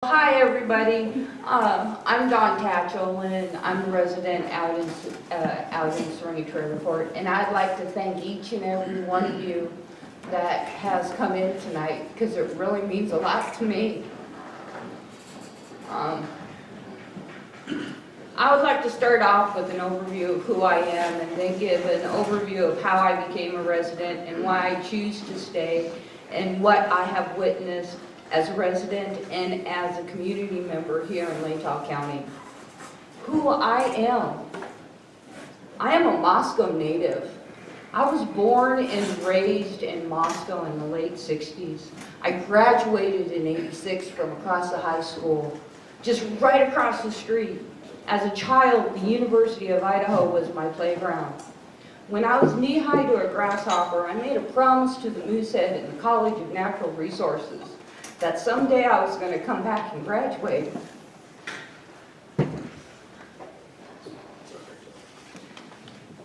Hi, everybody. I'm Don Tachell, and I'm a resident out in Syringa Trailer Court. And I'd like to thank each and every one of you that has come in tonight, because it really means a lot to me. I would like to start off with an overview of who I am, and then give an overview of how I became a resident and why I choose to stay, and what I have witnessed as a resident and as a community member here in Latah County. Who I am. I am a Moscow native. I was born and raised in Moscow in the late 60s. I graduated in '86 from across the high school, just right across the street. As a child, the University of Idaho was my playground. When I was knee-high to a grasshopper, I made a promise to the Moosehead and the College of Natural Resources that someday I was going to come back and graduate.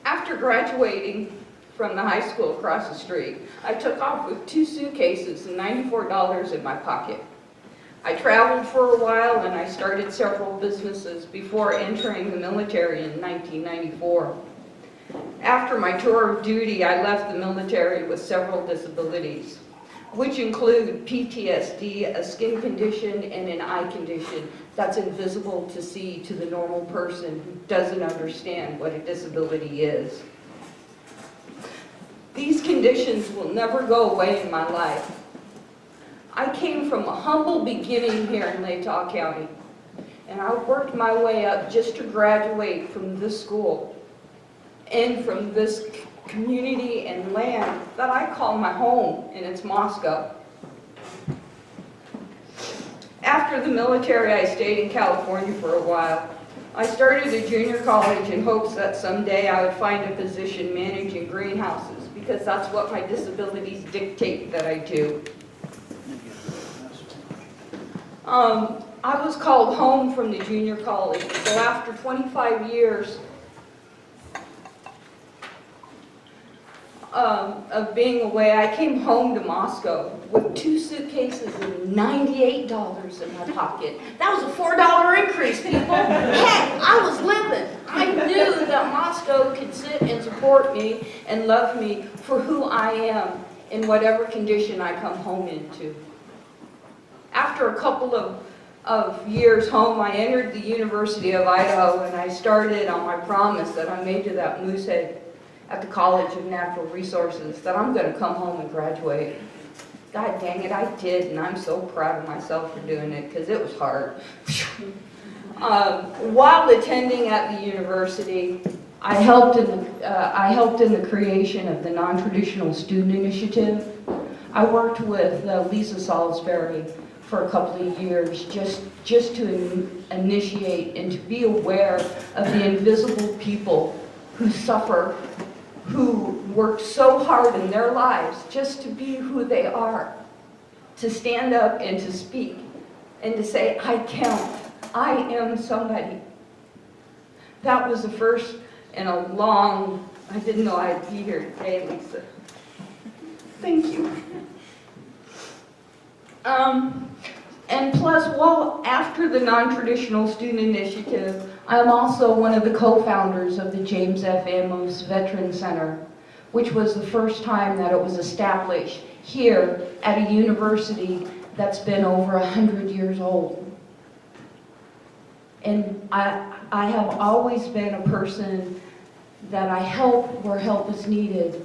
After graduating from the high school across the street, I took off with 2 suitcases and $94 in my pocket. I traveled for a while, and I started several businesses before entering the military in 1994. After my tour of duty, I left the military with several disabilities, which include PTSD, a skin condition, and an eye condition that's invisible to see to the normal person who doesn't understand what a disability is. These conditions will never go away in my life. I came from a humble beginning here in Latah County, and I worked my way up just to graduate from this school and from this community and land that I call my home, and it's Moscow. After the military, I stayed in California for a while. I started a junior college in hopes that someday I would find a position managing greenhouses, because that's what my disabilities dictate that I do. I was called home from the junior college, so after 25 years of being away, I came home to Moscow with 2 suitcases and $98 in my pocket. That was a $4 increase, people. Heck, I was living. I knew that Moscow could sit and support me and love me for who I am in whatever condition I come home into. After a couple of years home, I entered the University of Idaho, and I started on my promise that I made to that Moosehead at the College of Natural Resources, that I'm going to come home and graduate. God dang it, I did, and I'm so proud of myself for doing it, because it was hard. While attending at the university, I helped in the creation of the Non-Traditional Student Initiative. I worked with Lisa Salisbury for a couple of years, just to initiate and to be aware of the invisible people who suffer, who work so hard in their lives just to be who they are, to stand up and to speak and to say, I count, I am somebody. That was the first in a long, I didn't know I'd be here today, Lisa. Thank you. And plus, well, after the Non-Traditional Student Initiative, I'm also one of the co-founders of the James F. Amos Veteran Center, which was the first time that it was established here at a university that's been over 100 years old. And I have always been a person that I help where help is needed,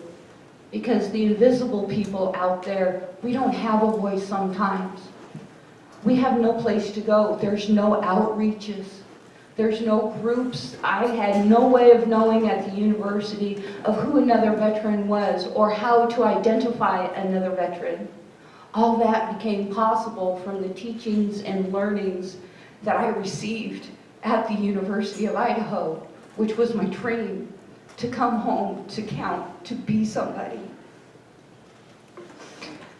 because the invisible people out there, we don't have a voice sometimes. We have no place to go. There's no outreaches. There's no groups. I had no way of knowing at the university of who another veteran was or how to identify another veteran. All that became possible from the teachings and learnings that I received at the University of Idaho, which was my training to come home, to count, to be somebody.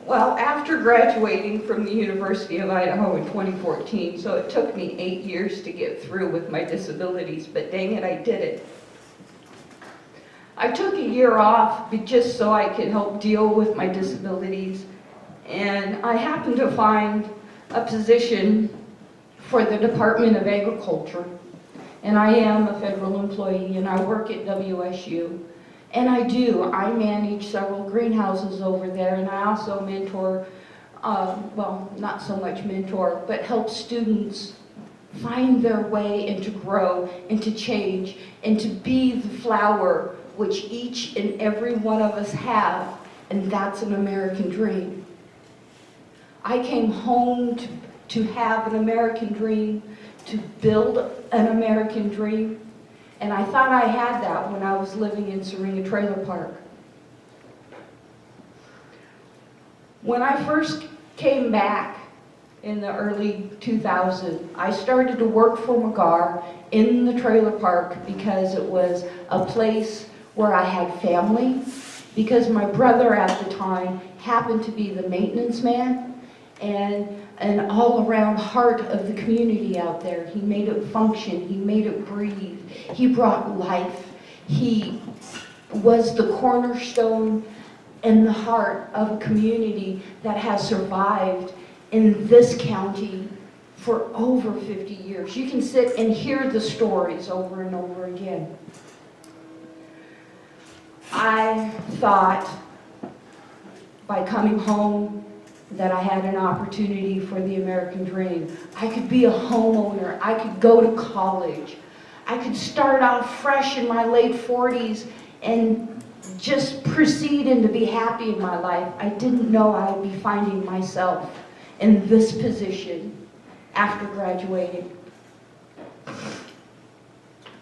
Well, after graduating from the University of Idaho in 2014, so it took me 8 years to get through with my disabilities, but dang it, I did it. I took a year off just so I could help deal with my disabilities, and I happened to find a position for the Department of Agriculture, and I am a federal employee, and I work at WSU. And I manage several greenhouses over there, and I also mentor, well, not so much mentor, but help students find their way and to grow and to change and to be the flower which each and every one of us have, and that's an American dream. I came home to have an American dream, to build an American dream, and I thought I had that when I was living in Syringa Trailer Park. When I first came back in the early 2000s, I started to work for McGar in the trailer park because it was a place where I had family, because my brother at the time happened to be the maintenance man and an all-around heart of the community out there. He made it function, he made it breathe, he brought life. He was the cornerstone and the heart of a community that has survived in this county for over 50 years. You can sit and hear the stories over and over again. I thought by coming home that I had an opportunity for the American dream. I could be a homeowner, I could go to college, I could start off fresh in my late 40s and just proceed and to be happy in my life. I didn't know I would be finding myself in this position after graduating.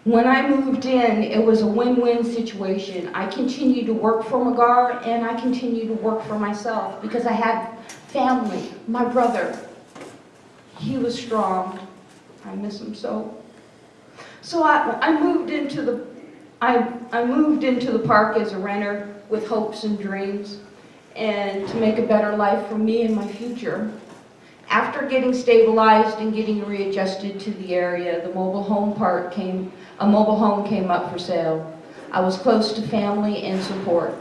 When I moved in, it was a win-win situation. I continued to work for McGar and I continued to work for myself because I had family. My brother, he was strong. I miss him so. So I moved into the park as a renter with hopes and dreams and to make a better life for me and my future. After getting stabilized and getting readjusted to the area, a mobile home came up for sale. I was close to family and support.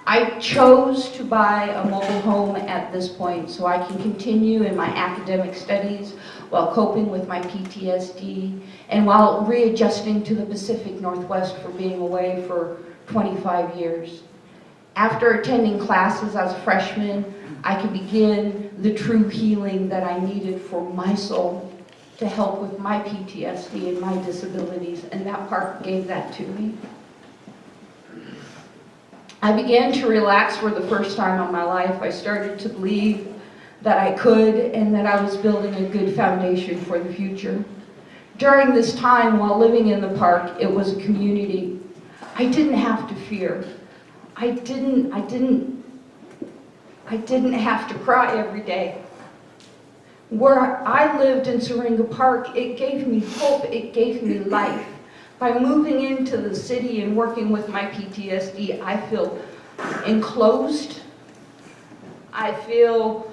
I chose to buy a mobile home at this point so I can continue in my academic studies while coping with my PTSD and while readjusting to the Pacific Northwest for being away for 25 years. After attending classes as a freshman, I could begin the true healing that I needed for my soul to help with my PTSD and my disabilities, and that park gave that to me. I began to relax for the first time in my life. I started to believe that I could and that I was building a good foundation for the future. During this time while living in the park, it was a community. I didn't have to fear. I didn't have to cry every day. Where I lived in Syringa Park, it gave me hope, it gave me life. By moving into the city and working with my PTSD, I feel enclosed. I feel,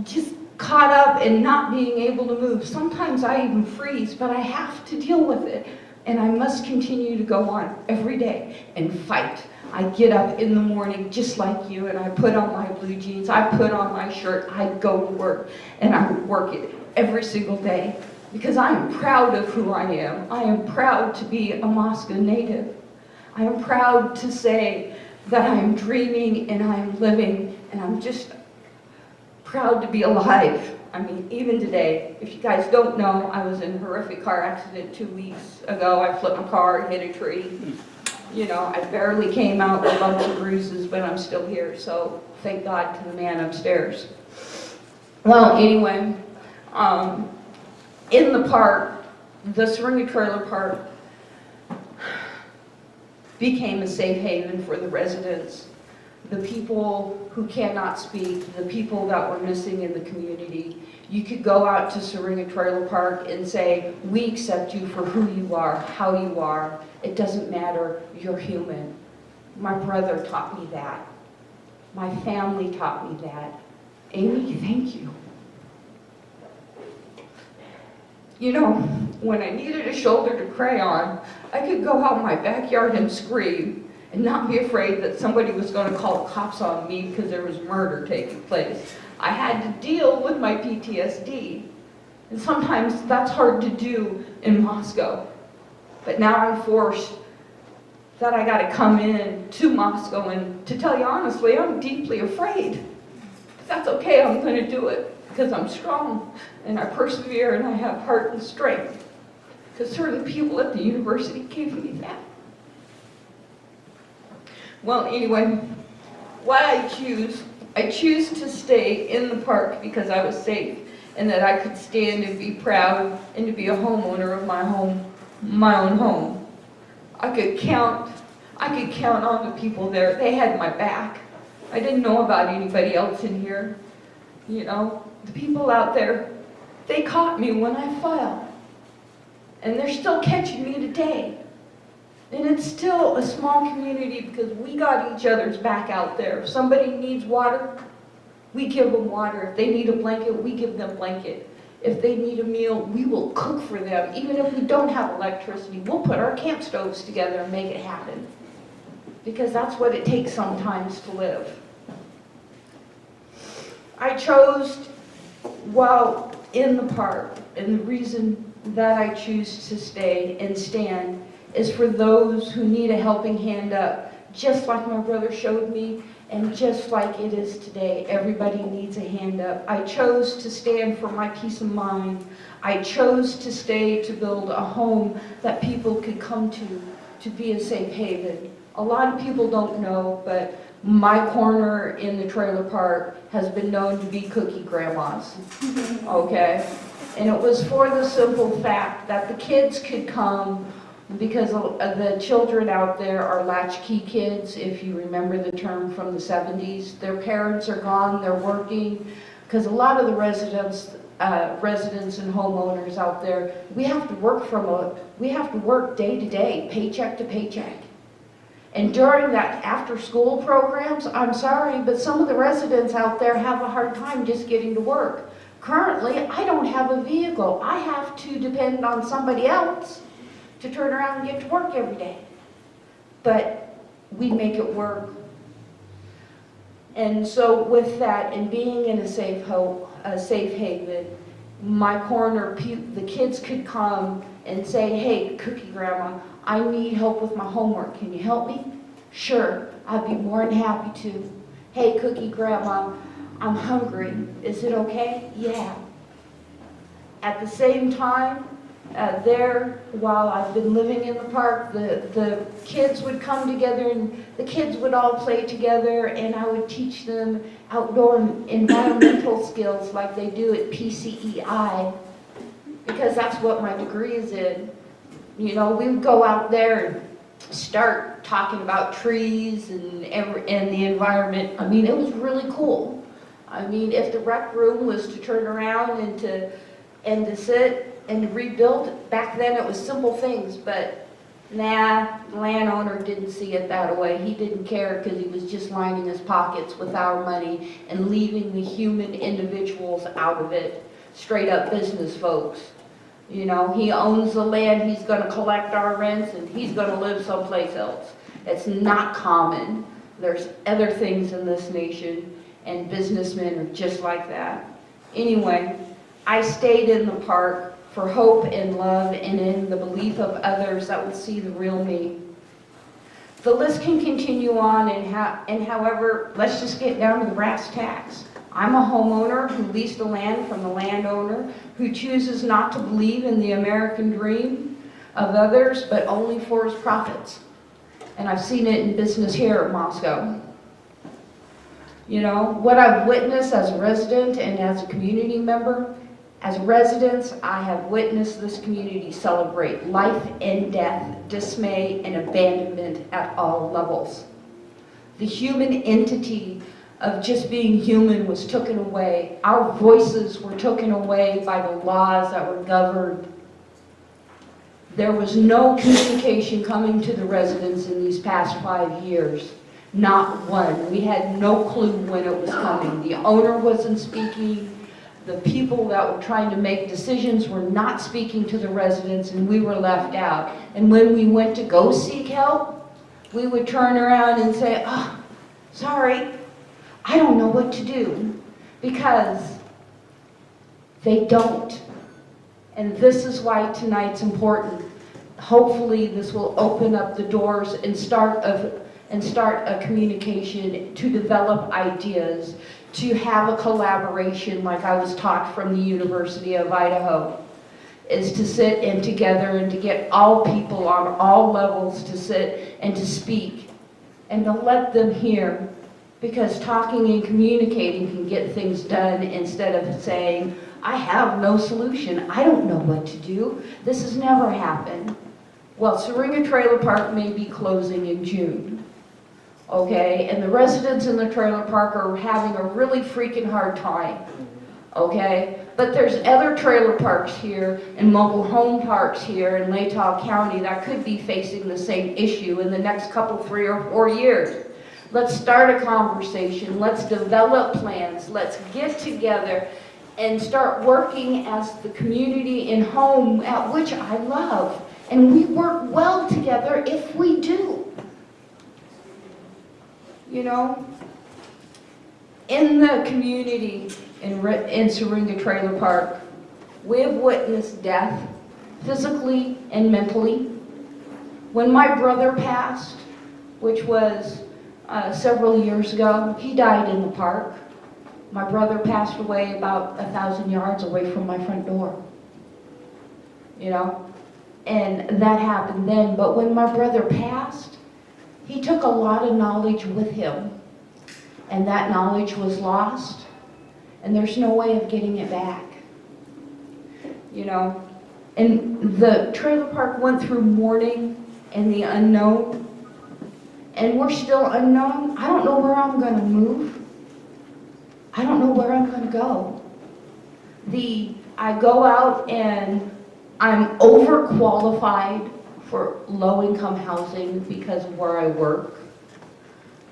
just caught up in not being able to move. Sometimes I even freeze, but I have to deal with it. And I must continue to go on every day and fight. I get up in the morning just like you, and I put on my blue jeans, I put on my shirt, I go to work, and I work it every single day. Because I am proud of who I am. I am proud to be a Mosca native. I am proud to say that I am dreaming and I am living, and I'm just proud to be alive. I mean, even today, if you guys don't know, I was in a horrific car accident 2 weeks ago. I flipped my car, hit a tree. I barely came out with bumps and bruises, but I'm still here. So thank God to the man upstairs. Well, anyway, in the park, the Syringa Trailer Park became a safe haven for the residents, the people who cannot speak, the people that were missing in the community. You could go out to Syringa Trailer Park and say, we accept you for who you are, how you are. It doesn't matter, you're human. My brother taught me that. My family taught me that. Amy, thank you. When I needed a shoulder to cry on, I could go out in my backyard and scream and not be afraid that somebody was going to call the cops on me because there was murder taking place. I had to deal with my PTSD. And sometimes that's hard to do in Moscow. But now I'm forced that I got to come in to Moscow, and to tell you honestly, I'm deeply afraid. But that's okay, I'm going to do it because I'm strong and I persevere and I have heart and strength. Because certain people at the university gave me that. Well, anyway, what I choose to stay in the park because I was safe and that I could stand and be proud and to be a homeowner of my own home. I could count on the people there. They had my back. I didn't know about anybody else in here. You know, the people out there, they caught me when I fell. And they're still catching me today. And it's still a small community because we got each other's back out there. If somebody needs water, we give them water. If they need a blanket, we give them a blanket. If they need a meal, we will cook for them. Even if we don't have electricity, we'll put our camp stoves together and make it happen. Because that's what it takes sometimes to live. I chose while in the park, and the reason that I choose to stay and stand is for those who need a helping hand up, just like my brother showed me, and just like it is today. Everybody needs a hand up. I chose to stand for my peace of mind. I chose to stay to build a home that people could come to be a safe haven. A lot of people don't know, but my corner in the trailer park has been known to be Cookie Grandma's, okay? And it was for the simple fact that the kids could come, because the children out there are latchkey kids, if you remember the term from the 70s. Their parents are gone, they're working, because a lot of the residents and homeowners out there, we have to work day to day, paycheck to paycheck. And during that after-school programs, I'm sorry, but some of the residents out there have a hard time just getting to work. Currently, I don't have a vehicle. I have to depend on somebody else to turn around and get to work every day. But we make it work. And so with that, and being in a safe haven, my corner, the kids could come and say, hey, Cookie Grandma, I need help with my homework. Can you help me? Sure, I'd be more than happy to. Hey, Cookie Grandma, I'm hungry. Is it okay? Yeah. At the same time, while I've been living in the park, the kids would come together and the kids would all play together, and I would teach them outdoor environmental skills like they do at PCEI, because that's what my degree is in. You know, we would go out there and start talking about trees and the environment. I mean, it was really cool. I mean, if the rec room was to turn around and to sit and to rebuild, back then it was simple things, but nah, the landowner didn't see it that way. He didn't care because he was just lining his pockets with our money and leaving the human individuals out of it. Straight up business folks. You know, he owns the land, he's going to collect our rents, and he's going to live someplace else. It's not common. There's other things in this nation, and businessmen are just like that. Anyway, I stayed in the park for hope and love and in the belief of others that would see the real me. The list can continue on, and however, let's just get down to the brass tacks. I'm a homeowner who leased the land from the landowner, who chooses not to believe in the American dream of others, but only for his profits. And I've seen it in business here in Moscow. You know, what I've witnessed as a resident and as a community member, as residents, I have witnessed this community celebrate life and death, dismay, and abandonment at all levels. The human entity of just being human was taken away. Our voices were taken away by the laws that were governed. There was no communication coming to the residents in these past 5 years. Not one. We had no clue when it was coming. The owner wasn't speaking. The people that were trying to make decisions were not speaking to the residents, and we were left out. And when we went to go seek help, we would turn around and say, oh, sorry, I don't know what to do, because they don't. And this is why tonight's important. Hopefully this will open up the doors and start a communication to develop ideas, to have a collaboration like I was taught from the University of Idaho, is to sit in together and to get all people on all levels to sit and to speak and to let them hear, because talking and communicating can get things done instead of saying, I have no solution, I don't know what to do, this has never happened. Well, Syringa Trailer Park may be closing in June, okay? And the residents in the trailer park are having a really freaking hard time, okay? But there's other trailer parks here and mobile home parks here in Latah County that could be facing the same issue in the next couple, 3 or 4 years. Let's start a conversation, let's develop plans, let's get together and start working as the community in home, at which I love. And we work well together if we do. You know, in the community in Syringa Trailer Park, we have witnessed death, physically and mentally. When my brother passed, which was several years ago, he died in the park. My brother passed away about 1,000 yards away from my front door. You know? And that happened then. But when my brother passed, he took a lot of knowledge with him. And that knowledge was lost. And there's no way of getting it back. You know? And the trailer park went through mourning and the unknown. And we're still unknown. I don't know where I'm going to move. I don't know where I'm going to go. I go out and I'm overqualified for low-income housing because of where I work.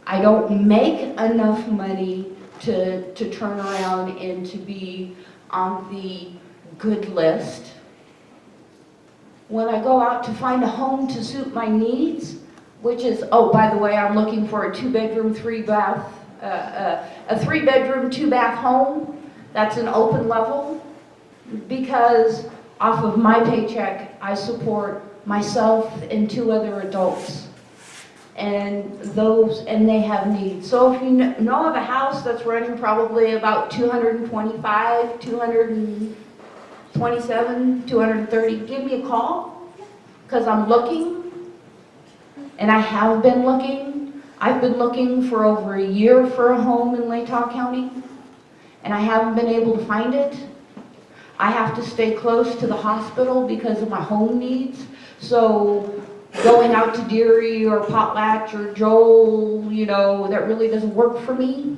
I don't make enough money to turn around and to be on the good list. When I go out to find a home to suit my needs, which is, oh, by the way, I'm looking for a 2-bedroom, 3-bath, a 3-bedroom, 2-bath home that's an open level, because off of my paycheck, I support myself and 2 other adults, and they have needs. So if you know of a house that's running probably about 225, 227, 230, give me a call, because I'm looking, and I have been looking. I've been looking for over a year for a home in Latah County, and I haven't been able to find it. I have to stay close to the hospital because of my home needs. So going out to Deary or Potlatch or Joel, you know, that really doesn't work for me.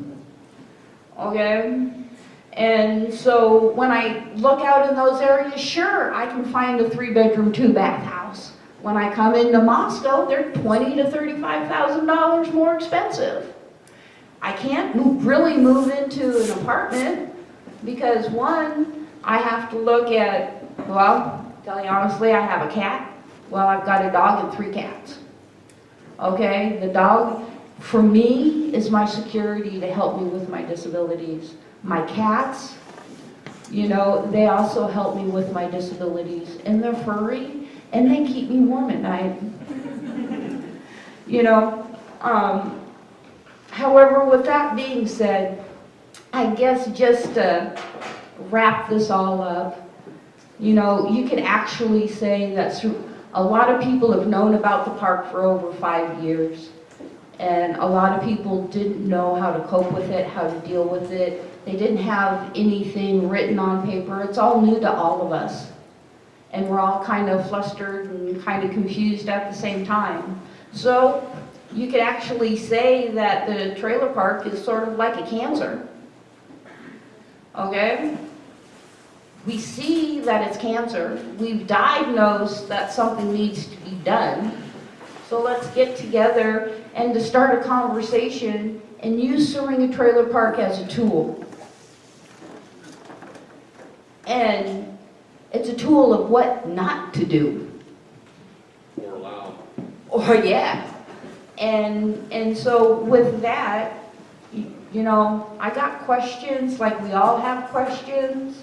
Okay? And so when I look out in those areas, sure, I can find a 3-bedroom, 2-bath house. When I come into Moscow, they're $20,000 to $35,000 more expensive. I can't really move into an apartment because, one, I have to look at, well, tell you honestly, I have a cat. Well, I've got a dog and 3 cats. Okay, the dog, for me, is my security to help me with my disabilities. My cats, you know, they also help me with my disabilities. And they're furry, and they keep me warm at night. You know, however, with that being said, I guess just to wrap this all up, you know, you could actually say that a lot of people have known about the park for over 5 years, and a lot of people didn't know how to cope with it, how to deal with it. They didn't have anything written on paper. It's all new to all of us, and we're all kind of flustered and kind of confused at the same time. So you could actually say that the trailer park is sort of like a cancer. Okay? We see that it's cancer. We've diagnosed that something needs to be done. So let's get together and to start a conversation and use Syringa Trailer Park as a tool. And it's a tool of what not to do. Or allow. Or yeah. And so with that, you know, I got questions, like we all have questions.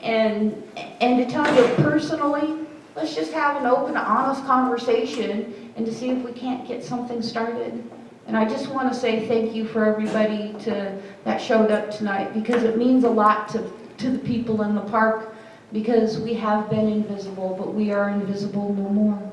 And to tell you personally, let's just have an open, honest conversation and to see if we can't get something started. And I just want to say thank you for everybody that showed up tonight, because it means a lot to the people in the park, because we have been invisible, but we are invisible no more.